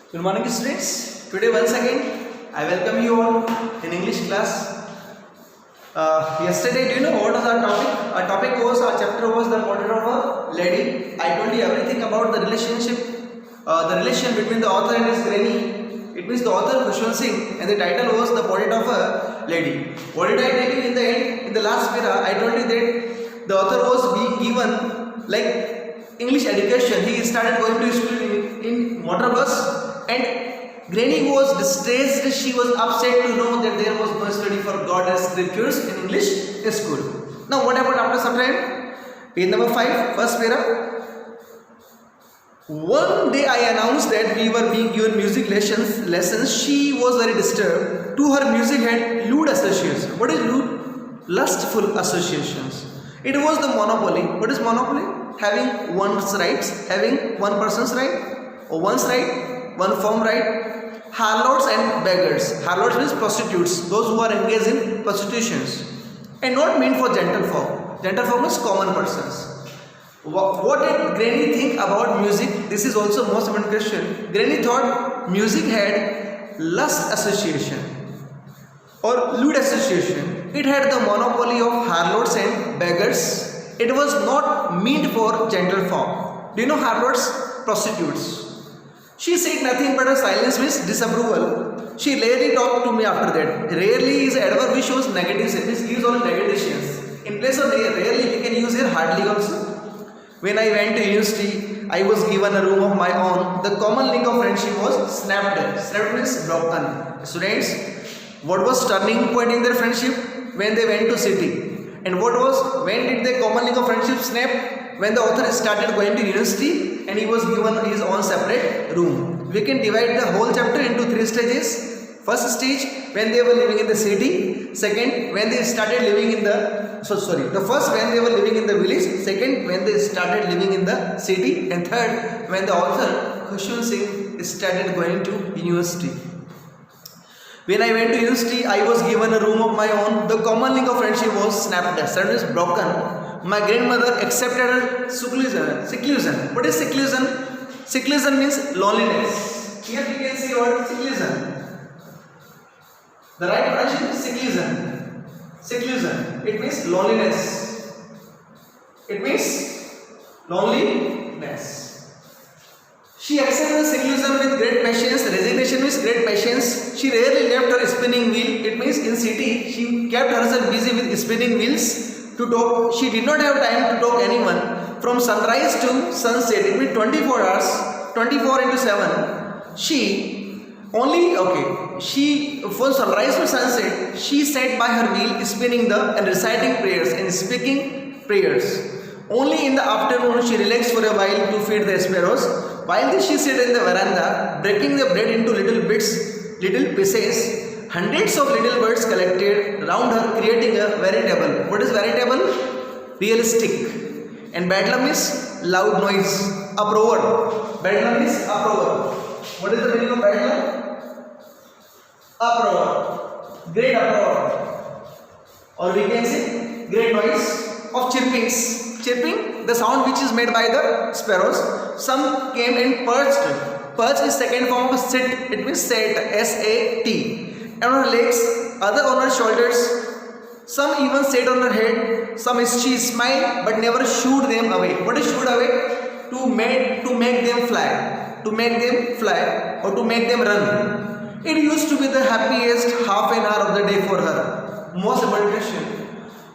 Good morning, students. Today once again I welcome you all in English class. Yesterday, do you know what was our topic? Our chapter was the portrait of a lady. I told you everything about the relationship, the relation between the author and his granny. It means the author Khushwant Singh, and the title was the portrait of a lady. What did I tell you in the end? In the last para, I told you that the author was being given like English education. He started going to school in motor bus, and granny was distressed. She was upset to know that there was no study for God and scriptures in English school. Now what happened after some time? Page number 5, first para. One day I announced that we were being given music lessons. She was very disturbed. To her, music had lewd associations. What is lewd? Lustful associations. It was the monopoly. What is monopoly? Having one's rights, having one person's right, or one's right, one firm right. Harlots and beggars. Harlots means prostitutes, those who are engaged in prostitutions, and not meant for gentle folk. Gentle folk means common persons. What did Granny think about music? This is also most important question. Granny thought music had lust association or lewd association. It had the monopoly of harlots and beggars. It was not meant for gentle folk. Do you know harlots? Prostitutes. She said nothing but her silence means disapproval. She rarely talked to me after that. Rarely is adverb which shows negative sense. Gives all negations. In place of rarely, we can use here hardly also. When I went to university, I was given a room of my own. The common link of friendship was snapped. Snapped means broken. Students, what was turning point in their friendship? When they went to city. And when did the common link of friendship snap? When the author started going to university and he was given his own separate room. We can divide the whole chapter into 3 stages. First stage, when they were living in the city. Second, when they started living in the first, when they were living in the village. Second, when they started living in the city. And third, when the author Khushwant Singh started going to university. When I went to university, I was given a room of my own. The common link of friendship was snapped. That is broken. My grandmother accepted her seclusion. What is seclusion? Seclusion means loneliness. Here we can see what seclusion. The right pronunciation is seclusion. Seclusion. It means loneliness. It means loneliness. She accepted seclusion with great patience. Resignation means great patience. She rarely left her spinning wheel. It means in city she kept herself busy with spinning wheels to talk. She did not have time to talk anyone. From sunrise to sunset, it means 24 hours, 24 into 7. From sunrise to sunset, she sat by her wheel, spinning and reciting prayers and speaking prayers. Only in the afternoon she relaxed for a while to feed the sparrows. While this she sat in the veranda, breaking the bread into little pieces. Hundreds of little birds collected round her, creating a veritable. What is veritable? Realistic. And bedlam is loud noise. Uproar. Bedlam is uproar. What is the meaning of bedlam? Uproar. Great uproar. Or we can say great noise of chirpings. Chirping, the sound which is made by the sparrows. Some came and perched. Perch is second form of sit. It means sat. S-A-T. And on her legs, other on her shoulders. Some even sat on her head. Some she smiled but never shooed them away. What is shooed away? To make them fly. To make them fly or to make them run. It used to be the happiest half an hour of the day for her. Most important question.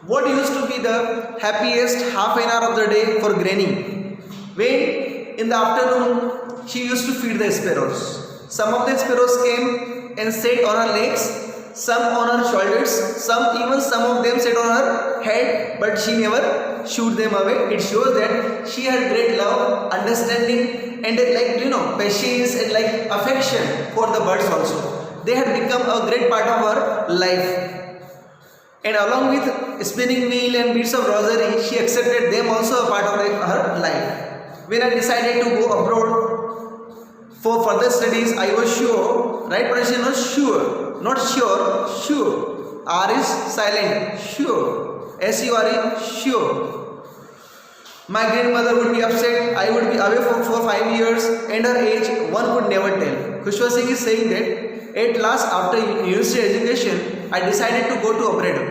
What used to be the happiest half an hour of the day for Granny? When in the afternoon she used to feed the sparrows. Some of the sparrows came and sat on her legs, some on her shoulders, some of them sat on her head, but she never shooed them away. It shows that she had great love, understanding, and patience and affection for the birds also. They had become a great part of her life. And along with spinning wheel and beads of rosary, she accepted them also a part of her life. When I decided to go abroad for further studies, I was sure, right pronunciation was sure, not sure, sure. R is silent, sure. S-U-R-E, sure. My grandmother would be upset. I would be away for 5 years, and her age one could never tell. Khushwa Singh is saying that at last, after university education, I decided to go to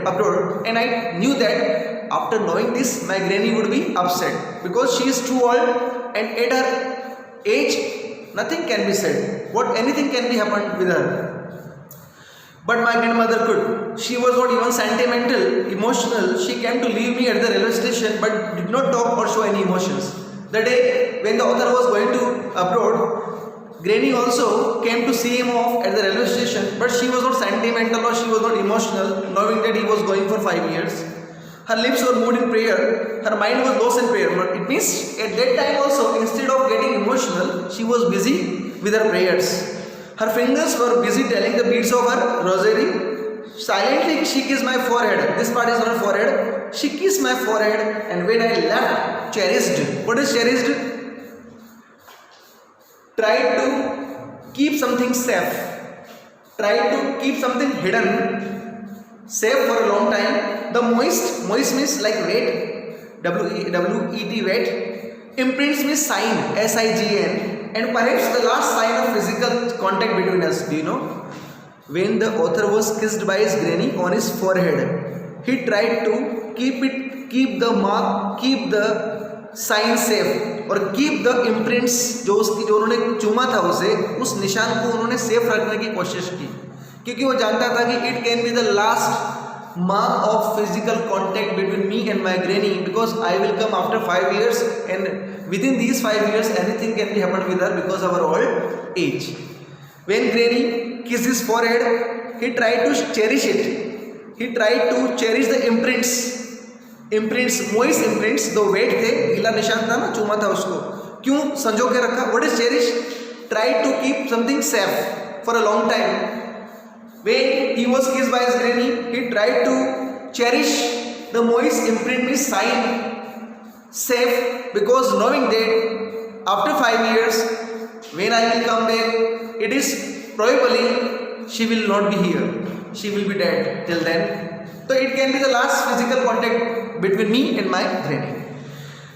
abroad, and I knew that after knowing this, my granny would be upset because she is too old, and at her age, nothing can be said. What anything can be happened with her. But my grandmother could. She was not even sentimental, emotional. She came to leave me at the railway station but did not talk or show any emotions. The day when the author was going to abroad, Granny also came to see him off at the railway station, but she was not sentimental or she was not emotional, knowing that he was going for 5 years. Her lips were moved in prayer, her mind was lost in prayer. But it means at that time also, instead of getting emotional, she was busy with her prayers. Her fingers were busy telling the beads of her rosary. Silently she kissed my forehead. This part is on her forehead. She kissed my forehead, and when I left, cherished. What is cherished? Tried to keep something safe. Tried to keep something hidden, safe for a long time. The moist means like wet, W-E-T, wet. Imprints means sign, S-I-G-N. And perhaps the last sign of physical contact between us, do you know? When the author was kissed by his granny on his forehead, he tried to keep the mark, keep the sign safe, और keep the imprints जो उन्होंने चूमा था उस निशान को उन्होंने safe रखने की कोशिश की, क्योंकि वो जानता था कि it can be the last mark of physical contact between me and my granny, because I will come after 5 years, and within these 5 years anything can be happened with her because of her old age. When granny kissed his forehead, he tried to cherish it. He tried to cherish the imprints, moist imprints, the wet थे, गीला निशान था ना, चूमा था उसको, क्यों संजो के रखा? What is cherish? Tried to keep something safe for a long time. When he was kissed by his granny, he tried to cherish the moist imprint, means sign, safe, because knowing that after 5 years, when I will come back, it is probably she will not be here. She will be dead till then. So it can be the last physical contact between me and my granny.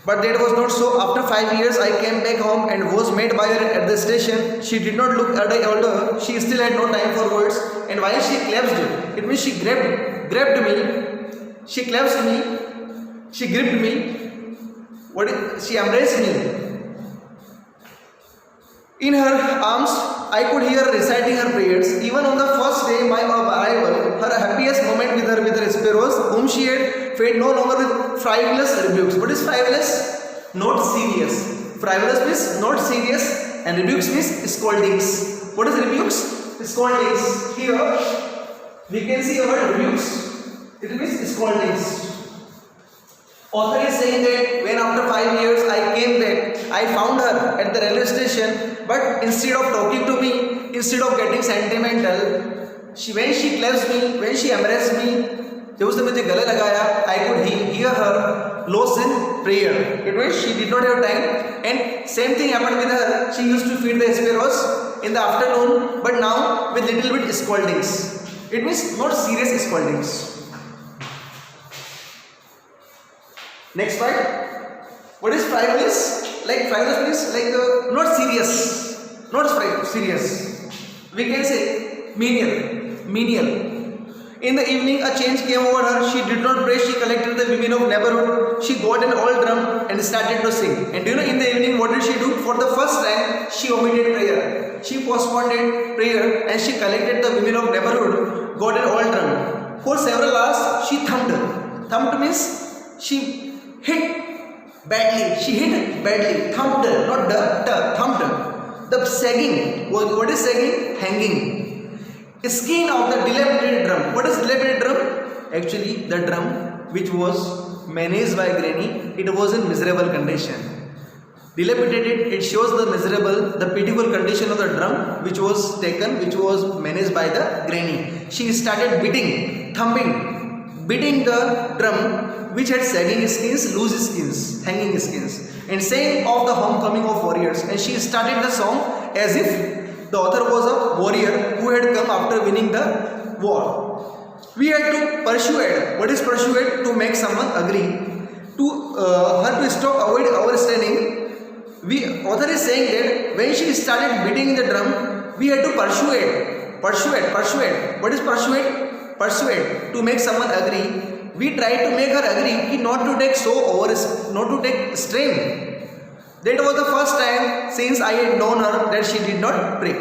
But that was not so. After 5 years, I came back home and was met by her at the station. She did not look a day older. She still had no time for words. And while she clasped, it means she grabbed me. She clasped me. She gripped me. She embraced me. In her arms, I could hear her reciting her prayers. Even on the first day my arrival, her happiest moment with her sparrows, whom she had fed no longer with frivolous rebukes. What is frivolous? Not serious. Frivolous means not serious, and rebukes means scoldings. What is rebukes? Scoldings. Here we can see a word rebukes. It means scoldings. Author is saying that when after 5 years I came back, I found her at the railway station, but instead of talking to me, instead of getting sentimental, when she clasped me, when she embraced me, जब उसने मुझे गले लगाया, I could hear her lost in prayer. It means she did not have time, and same thing happened with her. She used to feed the sparrows in the afternoon, but now with little bit scoldings. It means not serious scoldings. Next part. What is frivolous? Like frivolous means like not serious, not serious. We can say menial. In the evening, a change came over her. She did not pray. She collected the women of neighborhood. She got an old drum and started to sing. And in the evening, what did she do? For the first time, she omitted prayer. She postponed prayer and she collected the women of neighborhood, got an old drum. For several hours, she thumped. Thumped means she hit badly. She hit badly. Thumped, not thumped. The sagging. What is sagging? Hanging. Skin of the dilapidated drum. What is dilapidated drum? Actually, the drum which was managed by granny, it was in miserable condition. Dilapidated, it shows the miserable, the pitiful condition of the drum which was taken, which was managed by the granny. She started beating the drum which had sagging skins, loose skins, hanging skins, and saying of the homecoming of warriors. And she started the song as if the author was a warrior who had come after winning the war. We had to persuade. What is persuade? To make someone agree. to her to stop avoid overstraining. Author is saying that when she started beating the drum, we had to persuade. What is persuade? Persuade, to make someone agree. We tried to make her agree not to take strain. That was the first time since I had known her that she did not pray.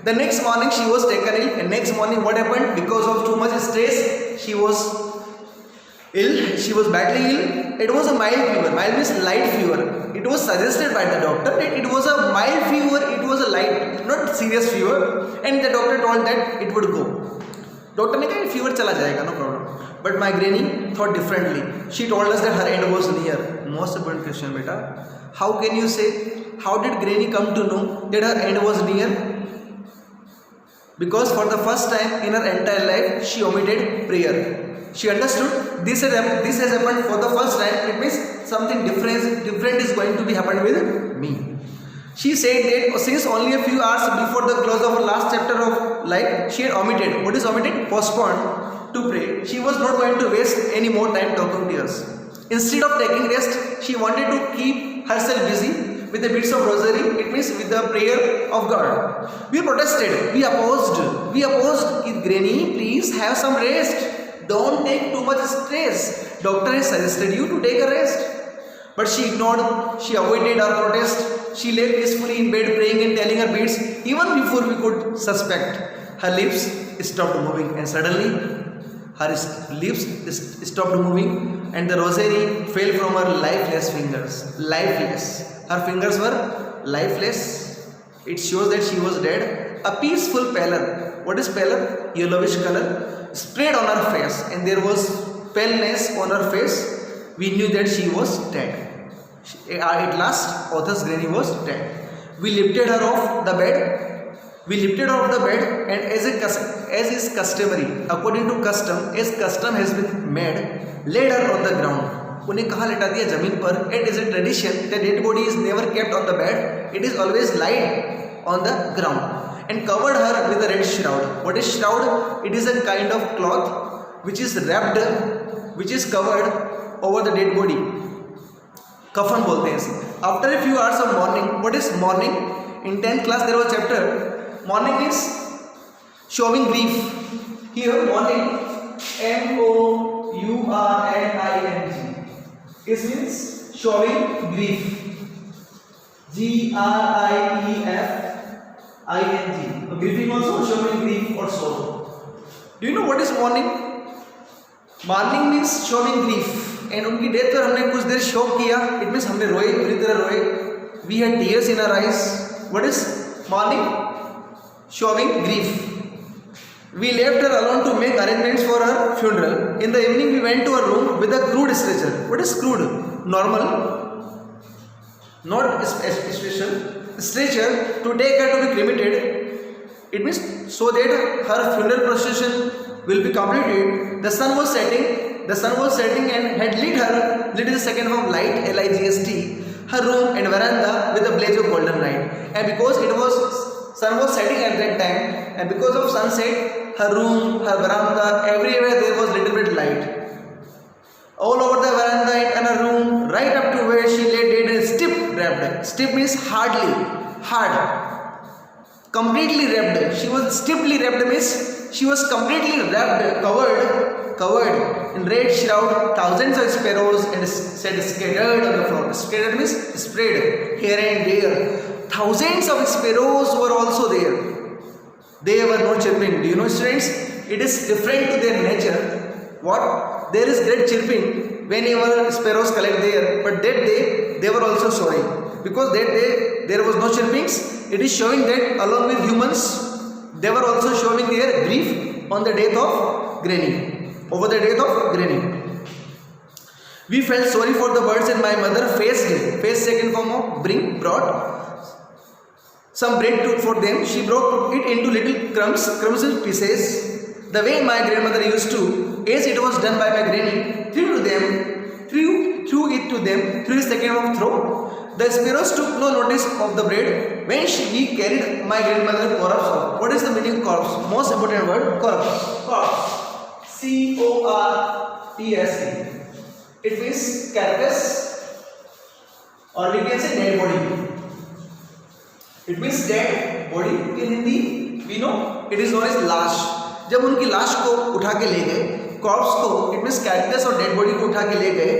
The next morning she was taken ill, and next morning what happened? Because of too much stress, she was ill. She was badly ill. It was a mild fever. Mild means light fever. It was suggested by the doctor that it was a mild fever. It was a light, not serious fever, and the doctor told that it would go. Doctor ने कहा fever चला जाएगा, no problem. But my granny thought differently. She told us that her end was near. Most important question, beta. How can you say? How did granny come to know that her end was near? Because for the first time in her entire life, she omitted prayer. She understood this has happened for the first time. It means something different is going to be happened with me. She said that since only a few hours before the close of her last chapter of life, she had omitted. What is omitted? Postponed to pray. She was not going to waste any more time talking to us. Instead of taking rest, she wanted to keep herself busy with the bits of rosary. It means with the prayer of God. We protested. We opposed. Granny, please have some rest. Don't take too much stress. Doctor has suggested you to take a rest. But she ignored. She avoided our protest. She lay peacefully in bed praying and telling her beads even before we could suspect. Her lips stopped moving, and suddenly her lips stopped moving, and the rosary fell from her lifeless fingers. Lifeless. Her fingers were lifeless. It shows that she was dead. A peaceful pallor. What is pallor? Yellowish color spread on her face, and there was paleness on her face. We knew that she was dead. At last, author's granny was dead. We lifted her off the bed. And as is customary, according to custom, as custom has been made, laid her on the ground. उन्हें कहाँ लेटा दिया? जमीन पर. It is a tradition that dead body is never kept on the bed. It is always laid on the ground, and covered her with a red shroud. What is shroud? It is a kind of cloth which is wrapped, which is covered over the dead body. कफन बोलते हैं इसे. After a few hours of mourning, what is mourning? In 10th class there was a chapter. Mourning is showing grief. Here mourning, MOURNING. It means showing grief. GRIEFING. Grieving also, showing grief or sorrow. Do you know what is mourning? Mourning means showing grief. And उनकी death पर हमने कुछ देर शोक किया. It means हमने रोए, पूरी तरह रोए. We had tears in our eyes. What is mourning? Showing grief. We left her alone to make arrangements for her funeral. In the evening we went to a room with a crude stretcher. What is crude? Normal, not special stretcher to take her to be cremated. It means so that her funeral procession will be completed. The sun was setting and had lit is the second form light, LIGST, her room and veranda with a blaze of golden light. And because sun was setting at that time, and because of sunset, her room, her veranda, everywhere there was little bit light. All over the veranda and her room, right up to where she lay dead and stiff wrapped. Stiff means hard. Completely wrapped. She was stiffly wrapped means she was completely wrapped, covered in red shroud. Thousands of sparrows and said scattered on the floor. Scattered means spread here and there. Thousands of sparrows were also there. They were not chirping. Do you know, students? It is different to their nature. What? There is great chirping whenever sparrows collect there. But that day they were also sorry, because that day there was no chirpings. It is showing that along with humans, they were also showing their grief on the death of granny. Over the death of granny, we felt sorry for the birds, and my mother faced second form of brought some bread for them. She broke it into little crumbs and pieces, the way my grandmother used to, as it was done by my granny. Threw it to them through the second form throw. The sparrows took no notice of the bread when he carried my grandmother's corpse off. What is the meaning of corpse? Most important word, corpse. Corpse. CORPSE. It means carcass, or we can say dead body. It means dead body. In Hindi we know it is known as लाश. जब उनकी लाश को उठा के ले गए, corps को, इट मीन्स कैरेक्टर्स और डेड बॉडी को उठा के ले गए,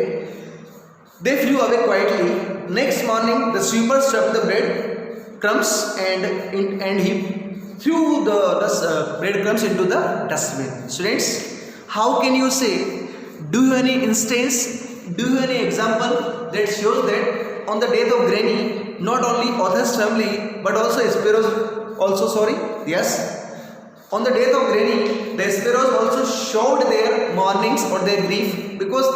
they flew away quietly. Next morning, the sweeper swept the bread crumbs and he threw the bread crumbs into the dustbin. Students, how can you say? Do you have any instance? Do you have any example that shows that on the death of Granny, not only author's family but also sparrows also yes. On the death of Granny, the sparrows also showed their mournings or their grief because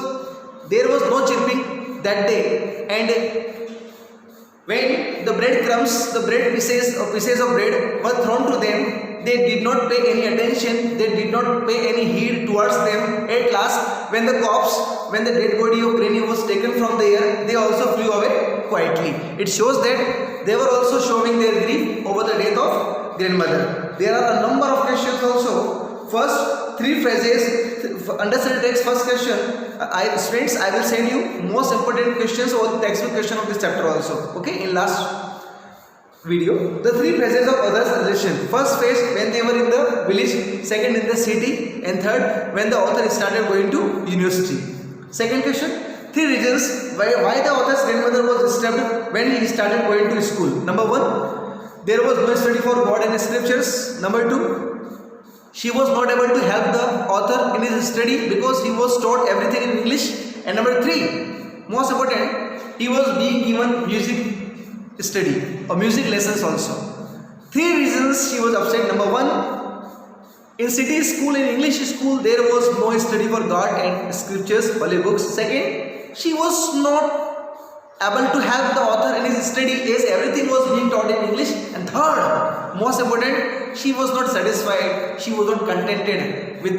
there was no chirping that day, and when the bread crumbs, the bread pieces of bread were thrown to them, they did not pay any attention, they did not pay any heed towards them. At last, when the dead body of Granny was taken from the air, they also flew away quietly. It shows that they were also showing their grief over the death of grandmother. There are a number of questions also. First, 3 phrases, understand text. First question, friends, I will send you most important questions or the textbook question of this chapter also. Okay, in last video. The 3 phases of others' relation. First phase, when they were in the village. Second, in the city. And third, when the author started going to university. Second question, 3 reasons why the author's grandmother was disturbed when he started going to school. Number 1, there was no study for God and scriptures. Number 2, she was not able to help the author in his study because he was taught everything in English. And number 3, most important, he was being given music study or music lessons also. 3 reasons she was upset. Number 1, in city school, in English school, there was no study for God and scriptures, holy books. Second, she was not able to help the author in his study as everything was being taught in English. And third, most important, she was not satisfied, she was not contented with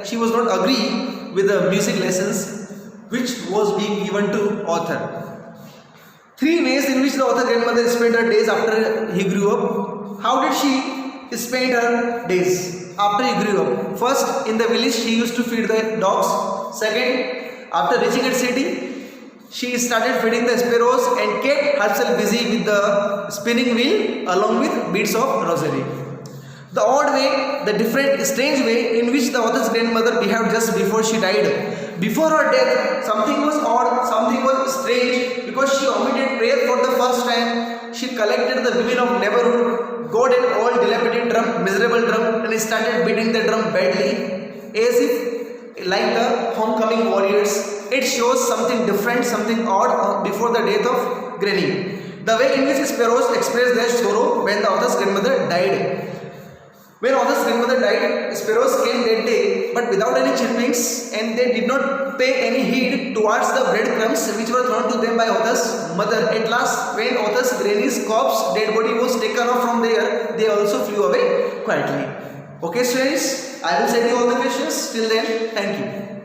she was not agree with the music lessons which was being given to author. 3 ways in which the author grandmother spent her days after he grew up. How did she spend her days after he grew up? First, in the village she used to feed the dogs. Second, after reaching a city, she started feeding the sparrows and kept herself busy with the spinning wheel along with beads of rosary. The odd way, the different, strange way in which the author's grandmother behaved just before she died. Before her death, something was odd, something was strange because she omitted prayer for the first time. She collected the women of neighborhood, got an old dilapidated drum, miserable drum, and started beating the drum badly as if like the homecoming warriors. It shows something different, something odd before the death of Granny. The way in which sparrows expressed their sorrow when the author's grandmother died. When author's grandmother died, sparrows came that day but without any chirpings, and they did not pay any heed towards the breadcrumbs which were thrown to them by author's mother. At last, when author's Granny's corpse, dead body was taken off from there, they also flew away quietly. Okay students, I will send you all the questions. Till then, thank you.